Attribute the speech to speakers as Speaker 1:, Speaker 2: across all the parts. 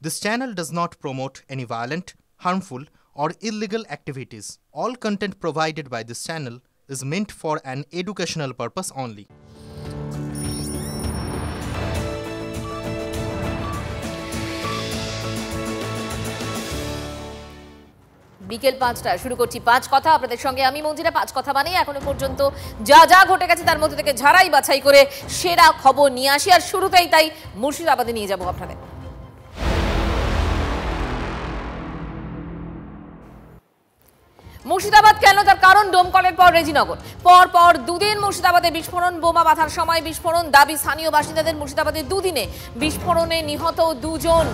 Speaker 1: This channel does not promote any violent, harmful, or illegal activities. All content provided by this channel is meant for an educational purpose only.
Speaker 2: বিকেল ৫টায় শুরু করছি পাঁচ কথা। আপনাদের সঙ্গে আমি মঞ্জিরা। পাঁচ কথা মানেই এখনো পর্যন্ত যা যা ঘটে গেছে তার মধ্যে থেকে ঝাড়াই বাছাই করে সেরা খবর নিয়ে আসি। আর শুরুতেই তাই মুর্শিদাবাদে নিয়ে যাব আপনাদের। মুর্শিদাবাদ কেন, তার কারণ ডোমকলের পর রেজিনগর। পর দুদিন মুর্শিদাবাদে বিস্ফোরণ, বোমা বাঁধার সময় বিস্ফোরণ। দাবি স্থানীয় বাসিন্দাদের, মুর্শিদাবাদে দুদিনে বিস্ফোরণে নিহত দুজন।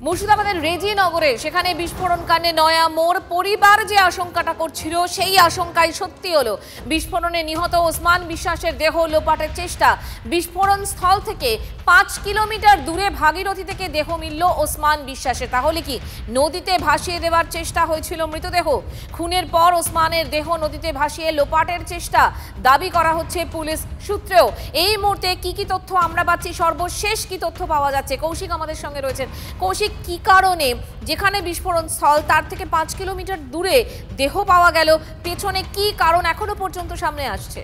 Speaker 2: মুর্শিদাবাদের রেজিনগরে সেখানে বিস্ফোরণ কাণ্ডে নয়া মোড়। পরিবার যে আশঙ্কাটা করছিল সেই আশঙ্কাই সত্যি হলো। বিস্ফোরণে নিহত ওসমান বিশ্বাসের দেহ লোপাটের চেষ্টা। বিস্ফোরণ স্থল থেকে ৫ কিলোমিটার দূরে ভাগীরথী থেকে দেহ মিলল ওসমান বিশ্বাসের। তাহলে কি নদীতে ভাসিয়ে দেওয়ার চেষ্টা হয়েছিল মৃতদেহ? খুনের পর ওসমানের দেহ নদীতে ভাসিয়ে লোপাটের চেষ্টা দাবি করা হচ্ছে পুলিশ সূত্রেও। এই মুহূর্তে কি তথ্য আমরা পাচ্ছি, সর্বশেষ কি তথ্য পাওয়া যাচ্ছে? কৌশিক আমাদের সঙ্গে রয়েছেন। কৌশিক, কি কারণে যেখানে বিস্ফোরণ স্থল তার থেকে ৫ কিলোমিটার দূরে দেহ পাওয়া গেল, পেছনে কি কারণ এখনো পর্যন্ত সামনে আসছে?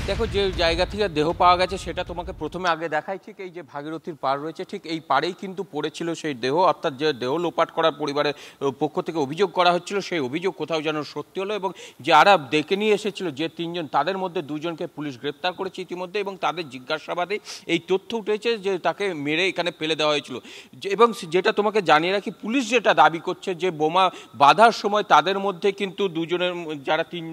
Speaker 3: দেখো, যে জায়গা থেকে দেহ পাওয়া গেছে সেটা তোমাকে প্রথমে আগে দেখাই। ঠিক এই যে ভাগীরথীর পাড় রয়েছে, ঠিক এই পাড়েই কিন্তু পড়েছিল সেই দেহ। অর্থাৎ যে দেহ লোপাট করার পরিবারের পক্ষ থেকে অভিযোগ করা হচ্ছিল, সেই অভিযোগ কোথাও যেন সত্যি হলো। এবং যারা ডেকে নিয়ে এসেছিল যে ৩ জন, তাদের মধ্যে ২ জনকে পুলিশ গ্রেপ্তার করেছে ইতিমধ্যে। এবং তাদের জিজ্ঞাসাবাদে এই তথ্য উঠেছে যে তাকে মেরে এখানে ফেলে দেওয়া হয়েছিল। এবং যেটা তোমাকে জানিয়ে রাখি, পুলিশ যেটা দাবি করছে যে বোমা বাঁধার সময় তাদের মধ্যে কিন্তু ২ জনের, যারা ৩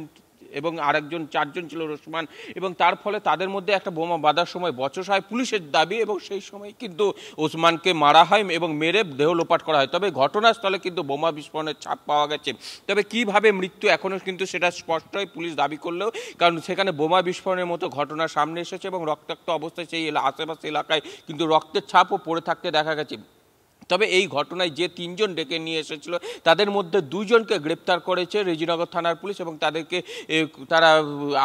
Speaker 3: এবং আরেকজন ৪ জন ছিল ওসমান, এবং তার ফলে তাদের মধ্যে একটা বোমা বাঁধার সময় বচসা হয় পুলিশের দাবি। এবং সেই সময় কিন্তু ওসমানকে মারা হয় এবং মেরে দেহ লোপাট করা হয়। তবে ঘটনাস্থলে কিন্তু বোমা বিস্ফোরণের ছাপ পাওয়া গেছে। তবে কিভাবে মৃত্যু এখনও কিন্তু সেটা স্পষ্ট হয় পুলিশ দাবি করলেও, কারণ সেখানে বোমা বিস্ফোরণের মতো ঘটনা সামনে এসেছে এবং রক্তাক্ত অবস্থায় সেই আশেপাশে এলাকায় কিন্তু রক্তের ছাপও পড়ে থাকতে দেখা গেছে। তবে এই ঘটনায় যে ৩ জন ডেকে নিয়ে এসেছিল তাদের মধ্যে ২ জনকে গ্রেপ্তার করেছে রেজিনগর থানার পুলিশ এবং তাদেরকে তারা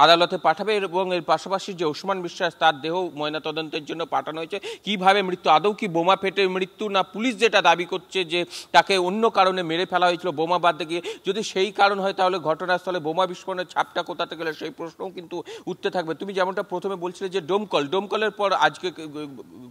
Speaker 3: আদালতে পাঠাবে। এবং এর পাশাপাশি যে ওসমান বিশ্বাস, তার দেহ ময়নাতদন্তের জন্য পাঠানো হয়েছে। কিভাবে মৃত্যু, আদৌ কি বোমা ফেটে মৃত্যু, না পুলিশ যেটা দাবি করছে যে তাকে অন্য কারণে মেরে ফেলা হয়েছিল বোমা বাঁধতে গিয়ে, যদি সেই কারণ হয় তাহলে ঘটনাস্থলে বোমা বিস্ফোরণের ছাপটা কোথা থেকে গেলে সেই প্রশ্নও কিন্তু উঠতে থাকবে। তুমি যেমনটা প্রথমে বলছিলে যে ডোমকলের পর আজকে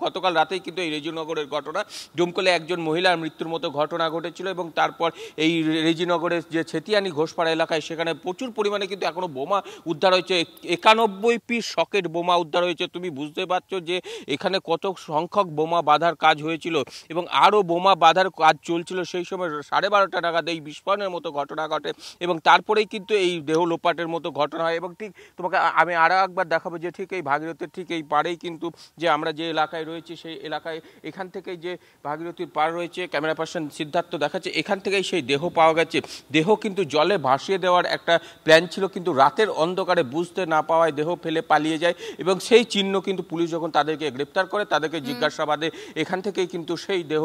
Speaker 3: গতকাল রাতেই কিন্তু এই রেজিনগরের ঘটনা। ডোমকলে একজন মহিলার মৃত্যুর মতো ঘটনা ঘটেছিল এবং তারপর এই রেজিনগরের যে ছেতিয়ানি ঘোষপাড়া এলাকায় সেখানে প্রচুর পরিমাণে কিন্তু এখনো বোমা উদ্ধার হয়েছে। ৯১ পিস সকেট বোমা উদ্ধার হয়েছে। তুমি বুঝতে পারছো যে এখানে কত সংখ্যক বোমা বাঁধার কাজ হয়েছিল এবং আরও বোমা বাঁধার কাজ চলছিল। সেই সময় ১২:৩০ নাগাদ এই বিস্ফোরণের মতো ঘটনা ঘটে এবং তারপরেই কিন্তু এই দেহ লোপাটের মতো ঘটনা হয়। এবং ঠিক তোমাকে আমি আরও একবার দেখাবো যে ঠিক এই ভাগীরথীর ঠিক এই পাড়েই কিন্তু যে আমরা যে এলাকায় রয়েছি সেই এলাকায় এখান থেকেই যে ভাগীরথীর পাড় রয়েছে, ক্যামেরা পার্সন সিদ্ধার্থ দেখাচ্ছে, এখান থেকেই সেই দেহ পাওয়া গেছে। দেহ কিন্তু জলে ভাসিয়ে দেওয়ার একটা প্ল্যান ছিল, কিন্তু রাতের অন্ধকারে বুঝতে না পাওয়ায় দেহ ফেলে পালিয়ে যায় এবং সেই চিহ্ন কিন্তু পুলিশ যখন তাদেরকে গ্রেপ্তার করে তাদেরকে জিজ্ঞাসাবাদে এখান থেকেই কিন্তু সেই দেহ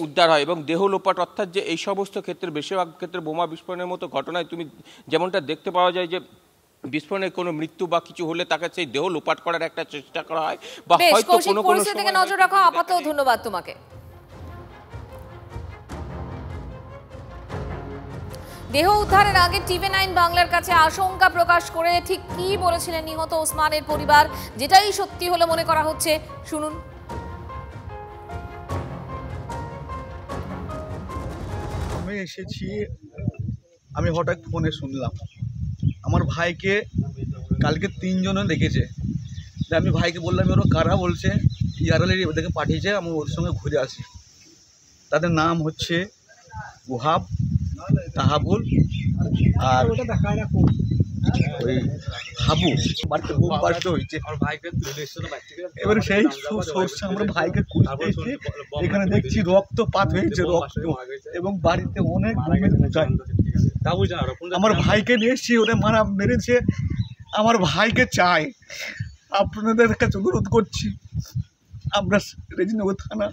Speaker 3: উদ্ধার হয়। এবং দেহ লোপাট অর্থাৎ যে এই সমস্ত ক্ষেত্রে বেশিরভাগ ক্ষেত্রে বোমা বিস্ফোরণের মতো ঘটনায় তুমি যেমনটা দেখতে পাওয়া যায় যে বিস্ফোরণের কোনো মৃত্যু বা কিছু হলে তাকে সেই দেহ লোপাট করার একটা চেষ্টা করা হয় বা হয়তো কোনো কোনো
Speaker 2: সময় নজর রাখা। আপাতত ধন্যবাদ তোমাকে। দেহ উদ্ধারের আগে TV9 বাংলার কাছে আশঙ্কা প্রকাশ করে ঠিক কি বলেছিলেন নিহত ওসমানের পরিবার, যেটাই সত্যি হলো মনে করা হচ্ছে, শুনুন।
Speaker 4: আমি এসেছি, আমি হঠাৎ ফোনে শুনলাম আমার ভাইকে কালকে ৩ জনে দেখেছে। আমি ভাইকে বললাম ওরা কারা, বলছে ইয়ারালি ওদেরকে পাঠিয়েছে, আমি ওর সঙ্গে ঘুরে আসি। তাদের নাম হচ্ছে ওহাব, তাহাবুল আর ওই হাবু। বাড়িতে বুম বাড়তে হয়েছে এবারে সেই সোর্সে আমরা ভাইকে খুঁজতে এসেছি। এখানে দেখছি রক্তপাত হয়েছে, রক্ত এবং বাড়িতে অনেক বোমের বোঝাই। আমার ভাইকে নিয়ে এসেছি, ওরা মারা মেরেছে। আমার ভাইকে চাই, আপনাদের কাছে অনুরোধ করছি, আমরা রেজিনগর থানা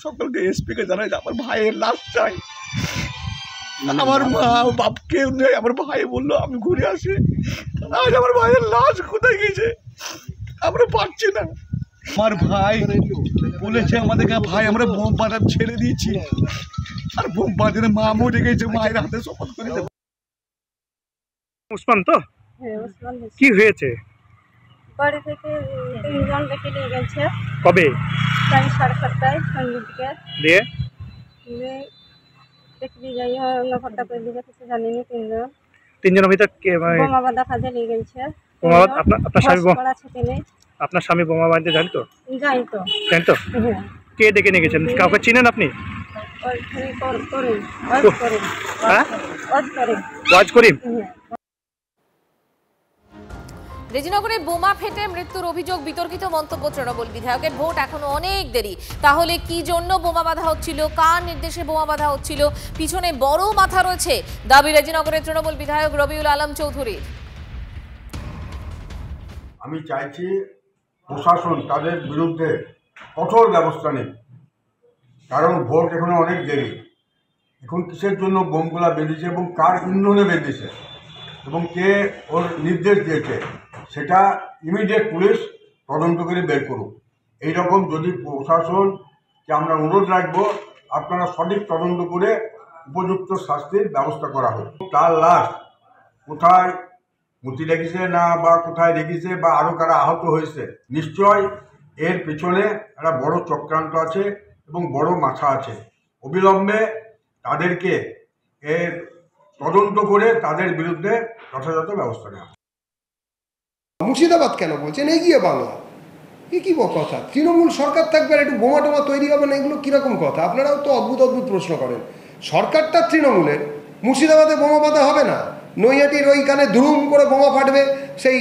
Speaker 4: সকলকে এসপিকে জানাই যে আমার ভাইয়ের লাশ চাই। আমার মা বাপ কেউ নেই, আমার ভাই বললো আমি ঘুরে আসি, আজ আমার ভাইয়ের লাশ কোথায় গেছে আমরা পাচ্ছি না। আমার ভাই বলেছে আমাদেরকে, ভাই আমরা বোম বাঁধা ছেড়ে দিয়েছি, আর বোম বাঁধে মা মরে গেছে, মায়ের হাতে শপথ করে দেবো।
Speaker 5: উসমান তো কি হয়েছে?
Speaker 6: বাড়ি থেকে 3 জন ডেকে নিয়ে গেছে।
Speaker 5: কবে?
Speaker 6: 7:30 সন্ধ্যে
Speaker 5: দিয়ে
Speaker 6: দেখবি যাই নফরটা করে দিকে কিছু জানি না।
Speaker 5: 3 জনের ভিতর কে
Speaker 6: বোমা বাঁধা কাজে নিয়ে গেছে।
Speaker 5: আপনার স্বামী বোমা বাঁধতে জানি তো?
Speaker 6: জানি তো।
Speaker 5: জানি তো? কে ডেকে নিয়ে গেছেন? কাউকে চিনেন আপনি? ওয়াজ করিম।
Speaker 2: রেজিনগরে বোমা ফেটে মৃত্যুর অভিযোগ, বিতর্কিত মন্তব্য তৃণমূল বিধায়কের। ভোট এখনো অনেক দেরি, তাহলে কি জন্য বোমা বাঁধা হচ্ছিল, কার নির্দেশে বোমা বাঁধা হচ্ছিল, পিছনে বড় মাথা রয়েছে, দাবি রেজিনগরের তৃণমূল বিধায়ক রবিউল আলম চৌধুরীর।
Speaker 7: আমি চাইছি প্রশাসন তাদের বিরুদ্ধে কঠোর ব্যবস্থা নেই, কারণ ভোট এখনো অনেক দেরি। এখন কিসের জন্য বোমগুলা বেঁধেছে এবং কার ইন্ধনে বেঁধেছে এবং কে ওর নির্দেশ দিয়েছে সেটা ইমিডিয়েট পুলিশ তদন্ত করে বের করুক। এইরকম যদি প্রশাসনকে আমরা অনুরোধ রাখবো আপনারা সঠিক তদন্ত করে উপযুক্ত শাস্তির ব্যবস্থা করা হোক। তার লাশ কোথায় মুতি রেখেছে না বা কোথায় রেখেছে বা আরও কারা আহত হয়েছে, নিশ্চয় এর পেছনে একটা বড় চক্রান্ত আছে এবং বড় মাথা আছে। অবিলম্বে তাদেরকে এর তদন্ত করে তাদের বিরুদ্ধে যথাযথ ব্যবস্থা নেওয়া।
Speaker 8: মুর্শিদাবাদ কেন বলছেন এগিয়ে বাংলা? কি কথা? তৃণমূল সরকার থাকবে আর একটু বোমা টোমা তৈরি হবে না, এগুলো কীরকম কথা? আপনারাও তো অদ্ভুত অদ্ভুত প্রশ্ন করেন। সরকারটা তৃণমূলের, মুর্শিদাবাদে বোমা বাঁধা হবে না, নৈহাটির ওইখানে ধুম করে বোমা ফাটবে, সেই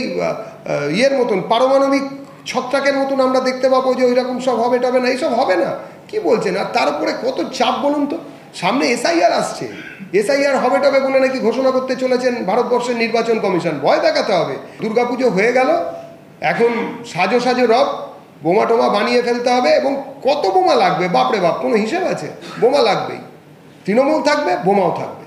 Speaker 8: ইয়ের মতন পারমাণবিক ছত্রাকের মতন আমরা দেখতে পাবো যে ওইরকম সব হবে টবে না, এইসব হবে না। কি বলছেন? আর তার উপরে কত চাপ বলুন তো। সামনে এসআইআর আসছে, এসআইআর হবে টবে বলে নাকি ঘোষণা করতে চলেছেন ভারতবর্ষের নির্বাচন কমিশন। ভয় দেখাতে হবে। দুর্গাপুজো হয়ে গেল, এখন সাজো সাজো রব, বোমা টোমা বানিয়ে ফেলতে হবে। এবং কত বোমা লাগবে বাপরে বাপ, কোনো হিসেব আছে? বোমা লাগবেই, তৃণমূল থাকবে, বোমাও থাকবে।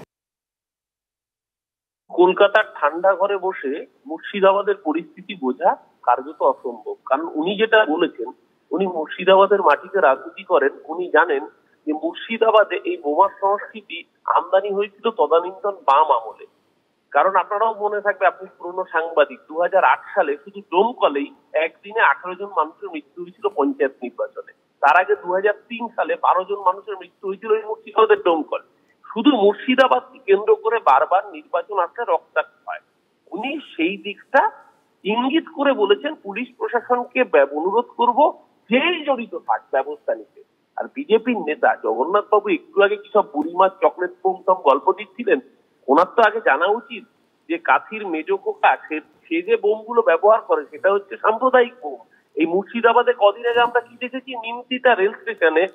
Speaker 9: কলকাতার ঠান্ডা ঘরে বসে মুর্শিদাবাদের পরিস্থিতি বোঝা কার্যত অসম্ভব। কারণ উনি যেটা বলেছেন, উনি মুর্শিদাবাদের মাটিতে রাজনীতি করেন, উনি জানেন যে মুর্শিদাবাদে এই বোমার সংস্কৃতি আমদানি হয়েছিল তদানীন্তন বাম আমলে। কারণ আপনারাও মনে থাকবে, আপনি পুরনো সাংবাদিক, 2008 সালে শুধু ডোমকলেই একদিনে 18 জন মানুষের মৃত্যু হয়েছিল পঞ্চায়েত নির্বাচনে। তার আগে 2003 সালে 12 জন মানুষের মৃত্যু হয়েছিল এই মুর্শিদাবাদের ডোমকল। শুধু মুর্শিদাবাদকে কেন্দ্র করে বারবার নির্বাচন আসলে রক্তাক্ত হয়। উনি সেই দিকটা ইঙ্গিত করে বলেছেন পুলিশ প্রশাসনকে অনুরোধ করব যেই জড়িত থাক ব্যবস্থা নিতে। আর বিজেপির নেতা জগন্নাথ বাবু একটু আগে কি সব বুড়িমার চকলেট বোম গল্প দিচ্ছিলেন, ওনার তো আগে জানা উচিত যে কাথির মেজো খোকা সে যে বোমগুলো ব্যবহার করে সেটা হচ্ছে সাম্প্রদায়িক বোম। এই মুর্শিদাবাদে কদিন আগে আমরা কি দেখেছি, নিমতিতা রেল স্টেশনে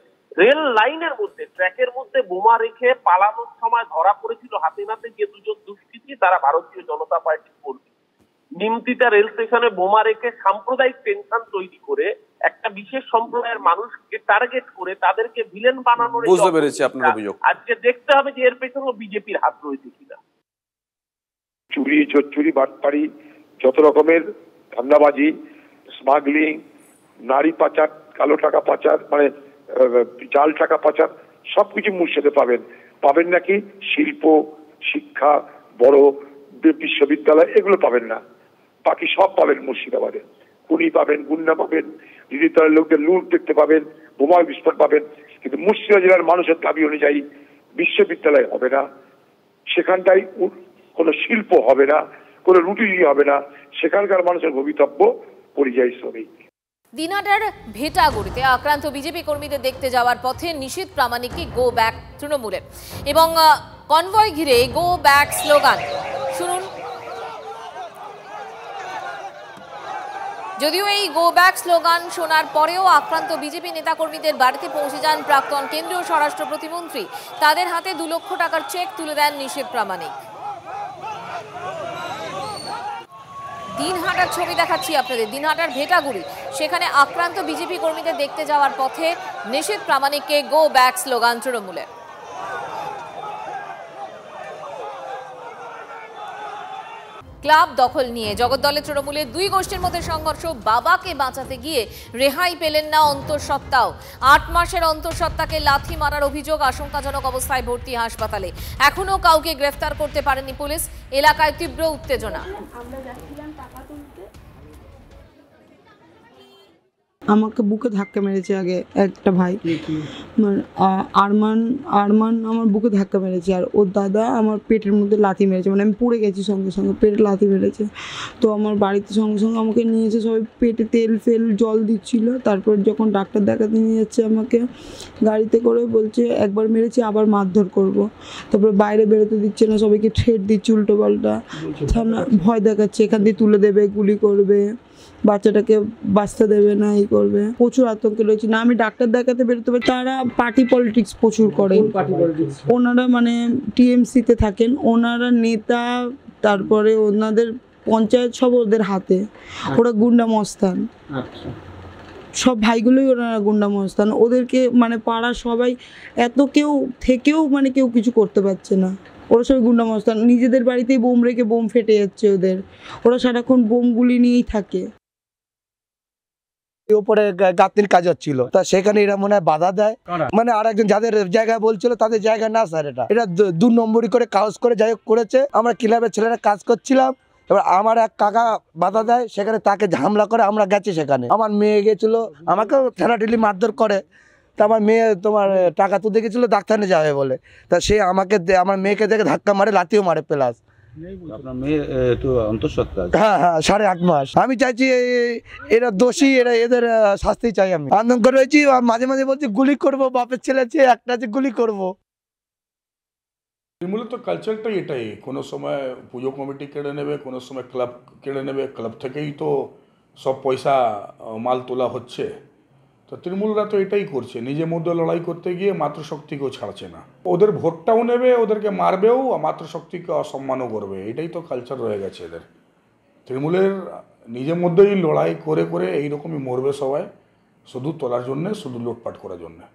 Speaker 9: রেল লাইনের মধ্যে ট্র্যাকের মধ্যে বোমা রেখে পালানোর সময় ধরা পড়েছিল হাতে নাতে যে দুজন দুষ্কৃতী, তারা ভারতীয় জনতা পার্টির কর্মী। নিমতিতা রেল স্টেশনে বোমা রেখে সাম্প্রদায়িক টেনশন তৈরি করে একটা বিশেষ সম্প্রদায়ের মানুষকে টার্গেট করে তাদেরকে ভিলেন বানানোর
Speaker 3: বুঝতে পেরেছি আপনার অভিযোগ।
Speaker 9: আজকে দেখতে হবে যে এর পেছনে বিজেপির হাত রয়েছে কিনা।
Speaker 10: চুরি, চোরচুরি, বাটপাড়ি, যত রকমের ধান্দাবাজি, স্মাগলিং, নারী পাচার, কালো টাকা পাচার, মানে জাল টাকা পাচার, সবকিছু মুর্শিদাবাদে পাবেন নাকি? শিল্প, শিক্ষা, বড় বিশ্ববিদ্যালয়, এগুলো পাবেন না, বাকি সব পাবেন মুর্শিদাবাদে। খুনি পাবেন, গুন্ডা পাবেন, ডিজিটাল লোকদের লুট দেখতে পাবেন, বোমা বিস্ফোরণ পাবেন। কিন্তু মুর্শিদাবাদ জেলার মানুষের দাবি অনুযায়ী বিশ্ববিদ্যালয় হবে না, সেখানটাই কোনো শিল্প হবে না, কোনো রুটি হবে না, সেখানকার মানুষের ভবিতব্য পরিযায়ী শ্রমিক।
Speaker 2: দিনাটার ভেটাগুড়িতে আক্রান্ত বিজেপি কর্মীদের দেখতে যাওয়ার পথে নিশীথ প্রামাণিককে গো ব্যাক তৃণমূলের, এবং কনভয় ঘিরে গো ব্যাক স্লোগান। শুনুন। যদিও এই গো ব্যাক স্লোগান শোনার পরেও আক্রান্ত বিজেপি নেতাকর্মীদের বাড়িতে পৌঁছে যান প্রাক্তন কেন্দ্রীয় স্বরাষ্ট্র প্রতিমন্ত্রী। তাদের হাতে 2 লক্ষ টাকার চেক তুলে দেন নিশীথ প্রামাণিক। দিনহাটার ছবি দেখাচ্ছি আপনাদের। দিনহাটার ভেটাগুড়ি, সেখানে আক্রান্ত বিজেপি কর্মীদের দেখতে যাওয়ার পথে নিশীথ প্রামাণিককে গো ব্যাক স্লোগান তৃণমূলের। ক্লাব দখল নিয়ে জগদ্দলে তৃণমূলের দুই গোষ্ঠীর মধ্যে সংঘর্ষ। বাবাকে বাঁচাতে গিয়ে রেহাই পেলেন না অন্তঃসত্ত্বাও। 8 মাসের অন্তঃসত্ত্বাকে লাথি মারার অভিযোগ, আশঙ্কাজনক অবস্থায় ভর্তি হাসপাতালে। এখনও কাউকে গ্রেফতার করতে পারেনি পুলিশ। এলাকায় তীব্র উত্তেজনা।
Speaker 11: আমাকে বুকে ধাক্কা মেরেছে আগে একটা ভাই, আরমান আমার বুকে ধাক্কা মেরেছে, আর ওর দাদা আমার পেটের মধ্যে লাথি মেরেছে, মানে আমি পড়ে গেছি সঙ্গে সঙ্গে, পেটে লাথি মেরেছে। তো আমার বাড়িতে সঙ্গে সঙ্গে আমাকে নিয়েছে, সবাই পেটে তেল ফেল জল দিচ্ছিল। তারপর যখন ডাক্তার দেখাতে নিয়ে যাচ্ছে আমাকে গাড়িতে করে, বলছে একবার মেরেছি আবার মারধর করব। তারপরে বাইরে বেরোতে দিচ্ছে না, সবাইকে ঠেট দিচ্ছে উল্টো পাল্টা, থানা ভয় দেখাচ্ছে এখান দিয়ে তুলে দেবে, গুলি করবে, বাচ্চাটাকে বাঁচতে দেবে না, এই করবে। প্রচুর আতঙ্কে রয়েছে না, আমি ডাক্তার দেখাতে বেরোতে পারি। তারা পার্টি পলিটিক্স প্রচুর করেন, ওনারা মানে টিএমসিতে থাকেন, ওনারা নেতা, তারপরে ওনাদের পঞ্চায়েত সব ওদের হাতে, ওরা গুন্ডা মস্তান, সব ভাইগুলোই ওনারা গুন্ডা মস্তান। ওদেরকে মানে পাড়ার সবাই এত কেউ থেকেও মানে কেউ কিছু করতে পারছে না। ওরা সবাই গুন্ডা মস্তান, নিজেদের বাড়িতেই বোম রেখে বোম ফেটে যাচ্ছে ওদের, ওরা সারাক্ষণ বোমগুলি নিয়েই থাকে।
Speaker 12: উপরে গাঁথনির কাজ হচ্ছিল, তা সেখানে এরা মনে হয় বাধা দেয়, মানে আর একজন যাদের জায়গায় বলছিল তাদের জায়গা না স্যার, এটা 2 নম্বরই করে কাজ করে যাই হোক করেছে। আমরা ক্লাবের ছেলেরা কাজ করছিলাম, এবার আমার এক কাকা বাধা দেয়, সেখানে তাকে হামলা করে, আমরা গেছি সেখানে। আমার মেয়ে গেছিল, আমাকেও ঠেলাঠেলি মারধর করে। তা আমার মেয়ে তোমার টাকা তুলতে গেছিল ডাক্তারে যাবে বলে, তা সে আমাকে আমার মেয়েকে দেখে ধাক্কা মারে, লাথিও মারে প্লাস।
Speaker 13: আপনার মেয়ে তো অন্তঃসত্ত্বা?
Speaker 12: হ্যাঁ, 8.5 মাস। আমি চাইছি এরা দোষী, এদের শাস্তি চাই। আমি আন্দোলন করে রয়েছি, মাঝে মাঝে বলছি গুলি করব, বাপের ছেলে আছে একটা আছে গুলি করব।
Speaker 14: মূলত কালচারটাই এটাই, কোনো সময় পুজো কমিটি কেড়ে নেবে, কোনো সময় ক্লাব কেড়ে নেবে, ক্লাব থেকেই তো সব পয়সা মাল তোলা হচ্ছে। তো তৃণমূলরা তো এটাই করছে, নিজের মধ্যে লড়াই করতে গিয়ে মাতৃশক্তিকেও ছাড়ছে না। ওদের ভোটটাও নেবে, ওদেরকে মারবেও, মাতৃশক্তিকে অসম্মানও করবে। এটাই তো কালচার রয়ে গেছে এদের। তৃণমূলের নিজের মধ্যেই লড়াই করে করে এইরকমই মরবে সবাই, শুধু তোলার জন্যে, শুধু লুটপাট করার জন্যে।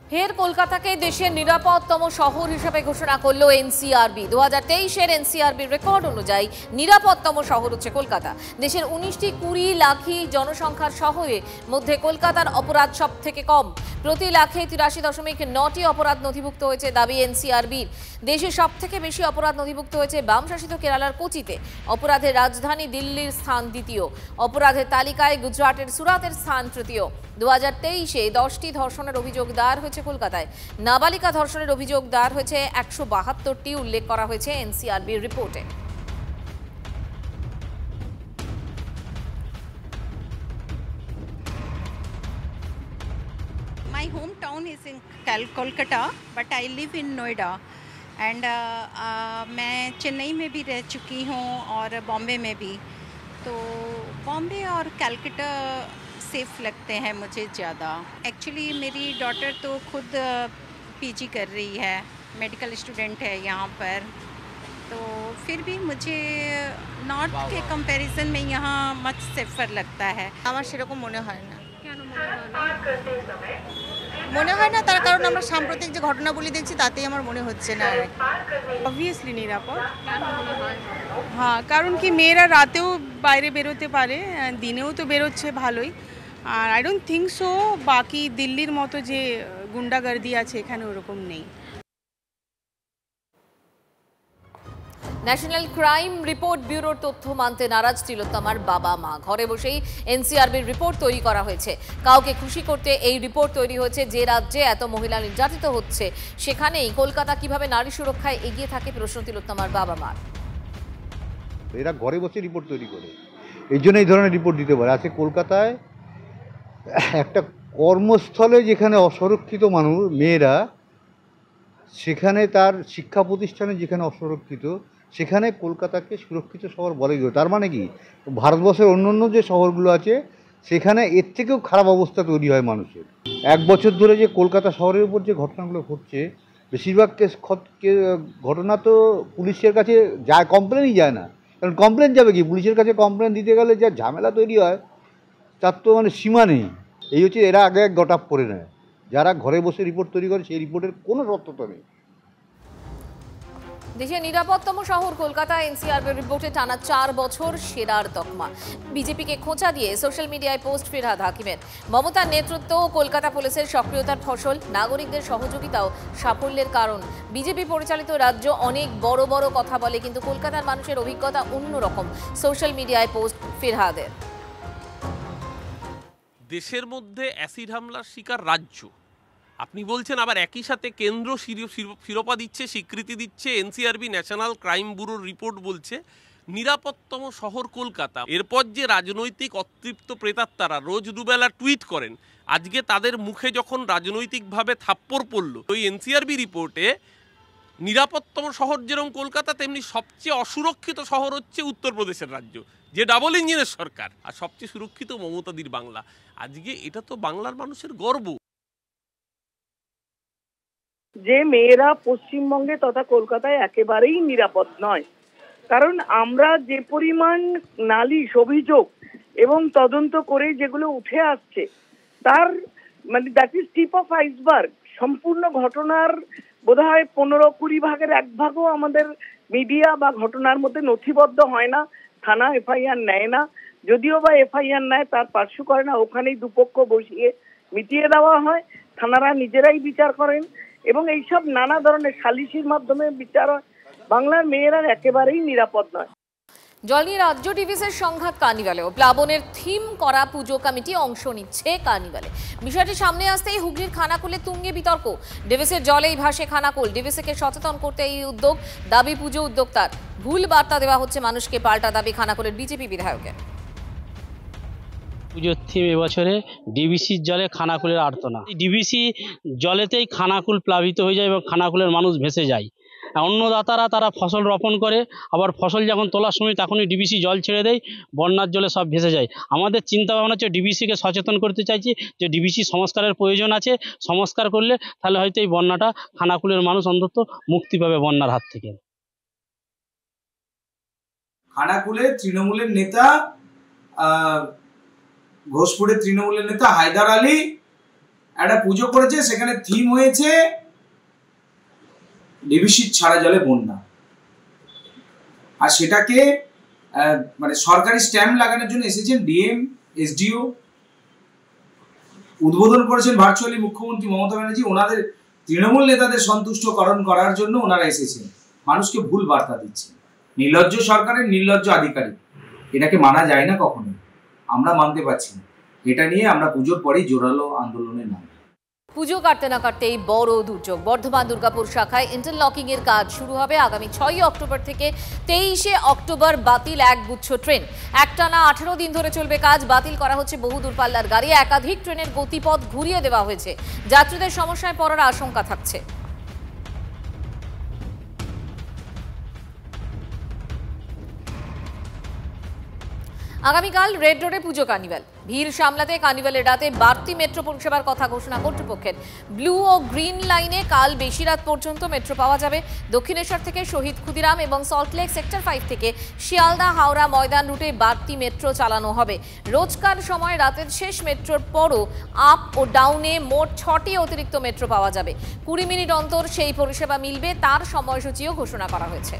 Speaker 2: ফের কলকাতাকে দেশের নিরাপদতম শহর হিসেবে ঘোষণা করলো এনসিআরবি। 2023-এর এনসিআরবির রেকর্ড অনুযায়ী নিরাপদতম শহর হচ্ছে কলকাতা। দেশের 19টি 20 লাখি জনসংখ্যার শহরের মধ্যে কলকাতার অপরাধ সব থেকে কম। প্রতি লাখে 83.9টি অপরাধ নথিভুক্ত হয়েছে দাবি এনসিআরবির। দেশে সব থেকে বেশি অপরাধ নথিভুক্ত হয়েছে বাম শাসিত কেরালার কোচিতে। অপরাধের রাজধানী দিল্লির স্থান দ্বিতীয়। অপরাধের তালিকায় গুজরাটের সুরাতের স্থান তৃতীয়। 2023-এ 10টি ধর্ষণের অভিযোগ দায়ের হয়েছে কলকাতায়। নাবালিকা ধর্ষণের অভিযোগ দায়ের হয়েছে 172টি, উল্লেখ করা হয়েছে এনসিআরবির রিপোর্টে।
Speaker 15: My hometown is in Kolkata, but I live in Noida. And मैं चेन्नई में भी रह चुकी हूँ और बॉम्बे में भी। तो बॉम्बे और कलकत्ता सेफ़ लगते हैं मुझे ज़्यादा। एक्चुअली मेरी डॉटर तो खुद पीजी कर रही है, मेडिकल स्टूडेंट है यहाँ पर। तो फिर भी मुझे नॉर्थ के कंपैरिजन में यहाँ मच सेफर लगता है।
Speaker 16: আমার সেরকম মনে হয় না। কেন মনে হয় না? তার কারণ আমরা সাম্প্রতিক যে ঘটনাগুলি দেখছি তাতেই আমার মনে হচ্ছে না।
Speaker 17: অবভিয়াসলি নিরাপদ। হ্যাঁ, কারণ কি মেয়েরা রাতেও বাইরে বেরোতে পারে, দিনেও তো বেরোচ্ছে ভালোই। আর আই ডোন্ট থিঙ্ক সো বাকি দিল্লির মতো যে গুন্ডাগার্দি আছে এখানে ওরকম নেই।
Speaker 2: ন্যাশনাল ক্রাইম রিপোর্ট ব্যুরোর তথ্য মানতে নারাজ তিলোত্তমার বাবা মা। ঘরে বসেই এনসিআরবির রিপোর্ট তৈরি করা হয়েছে। কাউকে খুশি করতে এই রিপোর্ট তৈরি হয়েছে। যে রাজ্যে এত মহিলা নির্যাতিত হচ্ছে সেখানেই কলকাতা কিভাবে নারী সুরক্ষায় এগিয়ে থাকে প্রশ্ন তিলোত্তমার বাবা মার।
Speaker 18: এরা ঘরে বসে রিপোর্ট তৈরি করে, এই জন্য এই ধরনের রিপোর্ট দিতে পারে। আজকে কলকাতায় একটা কর্মস্থলে যেখানে অসুরক্ষিত মানুষ মেয়েরা, সেখানে তার শিক্ষা প্রতিষ্ঠানে যেখানে অসুরক্ষিত, সেখানে কলকাতাকে সুরক্ষিত শহর বলে গেল। তার মানে কি ভারতবর্ষের অন্যান্য যে শহরগুলো আছে সেখানে এর থেকেও খারাপ অবস্থা তৈরি হয় মানুষের। 1 বছর ধরে যে কলকাতা শহরের উপর যে ঘটনাগুলো ঘটছে, বেশিরভাগ ঘটনা তো পুলিশের কাছে যায়, কমপ্লেনই যায় না। কারণ কমপ্লেন যাবে কি, পুলিশের কাছে কমপ্লেন দিতে গেলে যা ঝামেলা তৈরি হয় তার তো মানে সীমা নেই। এই হচ্ছে এরা আগে এক গটাপ করে নেয়, যারা ঘরে বসে রিপোর্ট তৈরি করে সেই রিপোর্টের কোনো সত্যতা নেই।
Speaker 2: দেশের নিরাপত্তম শহর কলকাতা এনসিআরবির রিপোর্টে টানা 4 বছর সেরার তকমা। বিজেপিকে খোঁচা দিয়ে সোশ্যাল মিডিয়ায় পোস্ট ফিরহাদ হাকিমের। মমতার নেতৃত্ব ও কলকাতা পুলিশের সক্রিয়তার ফসল, নাগরিকদের সহযোগিতাও সাফল্যের কারণ। বিজেপি পরিচালিত রাজ্য অনেক বড় বড় কথা বলে, কিন্তু কলকাতার মানুষের অভিজ্ঞতা অন্যরকম। সোশ্যাল মিডিয়ায় পোস্ট ফিরহাদের।
Speaker 19: দেশের মধ্যে অ্যাসিড হামলার শিকার রাজ্য, আপনি বলছেন, আবার একই সাথে কেন্দ্র শিরোপা দিচ্ছে, স্বীকৃতি দিচ্ছে। এনসিআরবি ন্যাশনাল ক্রাইম ব্যুরোর রিপোর্ট বলছে নিরাপত্তম শহর কলকাতা। এরপর যে রাজনৈতিক অতৃপ্ত প্রেতাত্মারা রোজ দুবেলা টুইট করেন, আজকে তাদের মুখে যখন রাজনৈতিকভাবে থাপ্পড় পড়ল, ওই এনসিআরবি রিপোর্টে নিরাপত্তম শহর যেরকম কলকাতা, তেমনি সবচেয়ে অসুরক্ষিত শহর হচ্ছে উত্তরপ্রদেশের রাজ্য, যে ডাবল ইঞ্জিনের সরকার, আর সবচেয়ে সুরক্ষিত মমতাদির বাংলা। আজকে এটা তো বাংলার মানুষের গর্ব
Speaker 20: যে মেয়েরা পশ্চিমবঙ্গে তথা কলকাতায় একেবারেই নিরাপদ নয়। কারণ আমরা যে পরিমাণ নালিশ, অভিযোগ এবং তদন্ত করে যেগুলো উঠে আসছে, তার মানে that is tip of iceberg. সম্পূর্ণ ঘটনার বোধহয় 15-20 ভাগের 1 ভাগও আমাদের মিডিয়া বা ঘটনার মধ্যে নথিবদ্ধ হয় না। থানা এফআইআর নেয় না, যদিও বা এফআইআর নেয় তার পার্শ্ব করে না, ওখানেই দুপক্ষ বসিয়ে মিটিয়ে দেওয়া হয়। থানারা নিজেরাই বিচার করেন এবং এইসব নানা ধরনের সালিসির মাধ্যমে বিচার হয়। বাংলার মেয়েরা একেবারেই নিরাপদ নয়।
Speaker 2: জল নিয়ে রাজ্য ডিভিসের সংঘাত কার্নিভালেও। প্লাবনের থিম করা পুজো কমিটি অংশ নিচ্ছে কার্নিভালে। বিষয়টি সামনে আসতেই হুগলির খানাকুলে তুঙ্গে বিতর্ক। ডিভিসের জলেই ভাসে খানাকুল। ডিভিসিকে সচেতন করতে এই উদ্যোগ, দাবি পুজো উদ্যোক্তার। ভুল বার্তা দেওয়া হচ্ছে মানুষকে, পাল্টা দাবি খানাকুলের বিজেপি বিধায়কের।
Speaker 21: পুজোর থিম এবছরে ডিভিসির জলে খানাকুলের আর্তনা। ডিভিসি জলেতেই খানাকুল প্লাবিত হয়ে যায় এবং খানাকুলের মানুষ ভেসে যায়। অন্নদাতারা তারা ফসল রোপণ করে, আবার ফসল যখন তোলার সময় তখনই ডিভিসি জল ছেড়ে দেয়, বন্যার জলে সব ভেসে যায়। আমাদের চিন্তা ভাবনা হচ্ছে ডিভিসিকে সচেতন করতে চাইছি যে ডিভিসি সংস্কারের প্রয়োজন আছে। সংস্কার করলে তাহলে হয়তো এই বন্যাটা, খানাকুলের মানুষ অন্তত মুক্তি পাবে বন্যার হাত থেকে।
Speaker 22: খানাকুলে তৃণমূলের নেতা, ঘোষপুরের তৃণমূলের নেতা হায়দার আলী একটা পুজো করেছে, সেখানে থিম হয়েছে ডিভিসি ছাড়া জলে বন্যা। আর সেটাকে মানে সরকারি স্ট্যাম্প লাগানোর জন্য এসেছেন ডিএম, এসডিও, উদ্বোধন করেছেন ভার্চুয়ালি মুখ্যমন্ত্রী মমতা ব্যানার্জি। ওনাদের তৃণমূল নেতাদের সন্তুষ্টকরণ করার জন্য ওনারা এসেছেন, মানুষকে ভুল বার্তা দিচ্ছেন। নির্লজ্জ সরকারের নির্লজ্জ আধিকারিক, এটাকে মানা যায় না কখনো, আমরা মানতে পারছি না। এটা নিয়ে আমরা পুজোর পরেই জোরালো আন্দোলনে নাম।
Speaker 2: পুজো কাটতে না কাটতেই বড় দুর্যোগ। বর্ধমান দুর্গাপুর শাখায় ইন্টারলকিং এর কাজ শুরু হবে আগামী 6 অক্টোবর থেকে 23 অক্টোবর। বাতিল একগুচ্ছ ট্রেন। একটানা 18 দিন ধরে চলবে কাজ। বাতিল করা হচ্ছে বহু দূরপাল্লার গাড়ি। একাধিক ট্রেনের গতিপথ ঘুরিয়ে দেওয়া হয়েছে। যাত্রীদের সমস্যায় পড়ার আশঙ্কা থাকছে। আগামীকাল রেড রোডে পুজো কার্নিভাল। ভিড় সামলাতে কার্নিভালের রাতে বাড়তি মেট্রো পরিষেবার কথা ঘোষণা কর্তৃপক্ষের। ব্লু ও গ্রিন লাইনে কাল বেশি রাত পর্যন্ত মেট্রো পাওয়া যাবে। দক্ষিণেশ্বর থেকে শহীদ ক্ষুদিরাম এবং সল্টলেক সেক্টর 5 থেকে শিয়ালদা, হাওড়া, ময়দান রুটে বাড়তি মেট্রো চালানো হবে। রোজকার সময় রাতের শেষ মেট্রোর পরও আপ ও ডাউনে মোট 6টি অতিরিক্ত মেট্রো পাওয়া যাবে। 20 মিনিট অন্তর সেই পরিষেবা মিলবে, তার সময়সূচিও ঘোষণা করা হয়েছে।